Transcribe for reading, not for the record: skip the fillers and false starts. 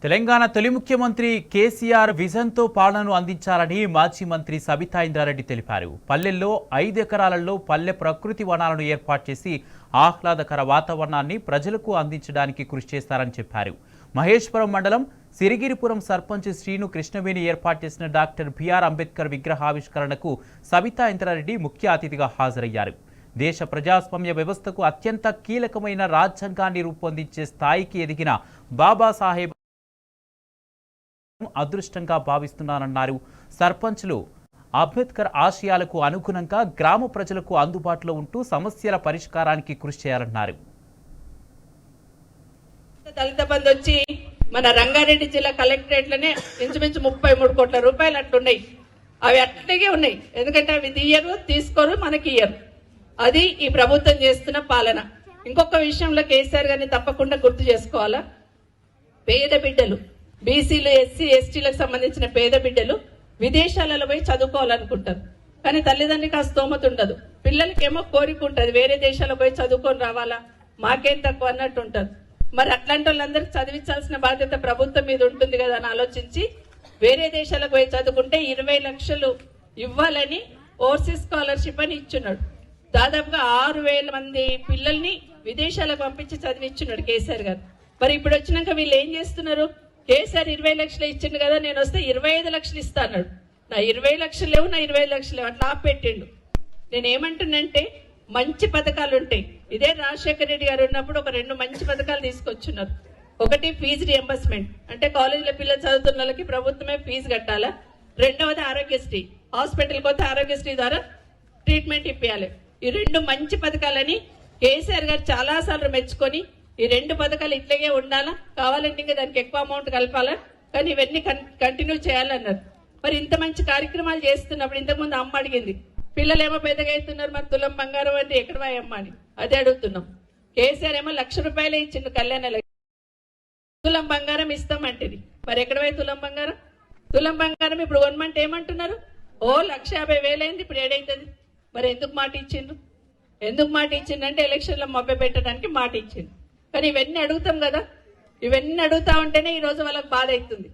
తెలంగాణ తొలి ముఖ్యమంత్రి కేసీఆర్ విజన్తో పాలనను అందించాలని మాజీ మంత్రి సబితా ఇంద్రారెడ్డి తెలిపారు. పల్లెల్లో 5 ఎకరాలలో పల్లె ప్రకృతి వనాలను ఏర్పాటు చేసి ఆహ్లాదకర వాతావరణాన్ని ప్రజలకు అందించడానికి కృషి చేస్తారని చెప్పారు. మహేశ్వరం మండలం సిరిగిరిపురం సర్పంచ్ శ్రీను కృష్ణవేణి ఏర్పాటు చేసిన డాక్టర్ బిఆర్ అంబేద్కర్ విగ్రహావిష్కరణకు సబితా ఇంద్రారెడ్డి ముఖ్య అతిథిగా హాజరయ్యారు. దేశ ప్రజాస్వామ్య వ్యవస్థకు అత్యంత కీలకమైన రాజ్యాంగాన్ని రూపొందించే స్థాయికి ఎదిగిన బాబాసాహెబ్ అదృష్టంగా భావిస్తున్నానన్నారు. సర్పంచ్లు అంబేద్కర్ ఆశయాలకు అనుగుణంగా గ్రామ ప్రజలకు అందుబాటులో ఉంటూ సమస్యల పరిష్కారానికి కృషి చేయాలన్నారు. దళిత బంధు వచ్చి మన రంగారెడ్డి జిల్లా కలెక్టరేట్లనే ఇంచుమించు 33 కోట్ల రూపాయలు అట్లున్నాయి. అవి అట్లాగే ఉన్నాయి. ఎందుకంటే అవి తీయరు, తీసుకోరు, మనకి ఇయ్యరు. అది ఈ ప్రభుత్వం చేస్తున్న పాలన. ఇంకొక విషయంలో కేసీఆర్ గారిని తప్పకుండా గుర్తు చేసుకోవాలా. పేద బిడ్డలు, బీసీలు, ఎస్సీ, ఎస్టీలకు సంబంధించిన పేద బిడ్డలు విదేశాలలో పోయి చదువుకోవాలనుకుంటారు. కానీ తల్లిదండ్రులకు ఆ స్తోమత ఉండదు. పిల్లలకేమో కోరిక ఉంటుంది, వేరే దేశాలకు పోయి చదువుకొని రావాలా, మాకేం తక్కువ అన్నట్టు ఉంటారు. మరి అట్లాంటి వాళ్ళందరికీ చదివించాల్సిన బాధ్యత ప్రభుత్వం మీద ఉంటుంది కదా అని ఆలోచించి వేరే దేశాలకు పోయి చదువుకుంటే 20 లక్షలు ఇవ్వాలని ఓవర్సీస్ స్కాలర్షిప్ అని ఇచ్చున్నాడు. దాదాపుగా 6,000 మంది పిల్లల్ని విదేశాలకు పంపించి చదివించున్నాడు కేసీఆర్ గారు. మరి ఇప్పుడు వచ్చినాక వీళ్ళు ఏం చేస్తున్నారు? కేసీఆర్ 20 లక్షలు ఇచ్చిండు కదా, నేను వస్తే 25 లక్షలు ఇస్తా అన్నాడు. నా 20 లక్షలు లేవు, నా 25 లక్షలు లేవు, అట్లా ఆపెట్టిండు. నేనేమంటున్నంటే మంచి పథకాలు ఉంటాయి. ఇదే రాజశేఖర రెడ్డి గారు ఉన్నప్పుడు ఒక 2 మంచి పథకాలు తీసుకొచ్చున్నారు. ఒకటి ఫీజు రియంబర్స్మెంట్, అంటే కాలేజీలో పిల్లలు చదువుతున్న వాళ్ళకి ప్రభుత్వమే ఫీజు కట్టాలా. రెండవది ఆరోగ్యశ్రీ, హాస్పిటల్కి పోతే ఆరోగ్యశ్రీ ద్వారా ట్రీట్మెంట్ ఇప్పించాలి. ఈ 2 మంచి పథకాలని కేసీఆర్ గారు చాలా సార్లు మెచ్చుకొని ఈ 2 పథకాలు ఇట్లాగే ఉండాలా, కావాలంటే ఇంకా దానికి ఎక్కువ అమౌంట్ కలపాలా, కానీ ఇవన్నీ కంటిన్యూ చేయాలన్నారు. మరి ఇంత మంచి కార్యక్రమాలు చేస్తున్నప్పుడు ఇంతకుముందు అమ్మ అడిగింది, పిల్లలేమో పెద్దగా అవుతున్నారు, మరి తులం బంగారం అంటే ఎక్కడ అమ్మ అని అదే అడుగుతున్నాం. కేసీఆర్ ఏమో 1,00,000 రూపాయలే ఇచ్చిండు కళ్యాణ లక్ష్మి, తులం బంగారం ఇస్తామంటేది. మరి ఎక్కడ తులం బంగారం? తులం బంగారం ఇప్పుడు కొనమంటే ఏమంటున్నారు? 1,50,000 అయింది, ఇప్పుడు ఏడైతుంది. మరి ఎందుకు మాట ఇచ్చిండ్రు? ఎందుకు మాట ఇచ్చిండంటే ఎలక్షన్లో మభ్య పెట్టడానికి మాట ఇచ్చిండు. కానీ ఇవన్నీ అడుగుతాం కదా, ఇవన్నీ అడుగుతా ఉంటేనే ఈ రోజు వాళ్ళకి బాధ అవుతుంది.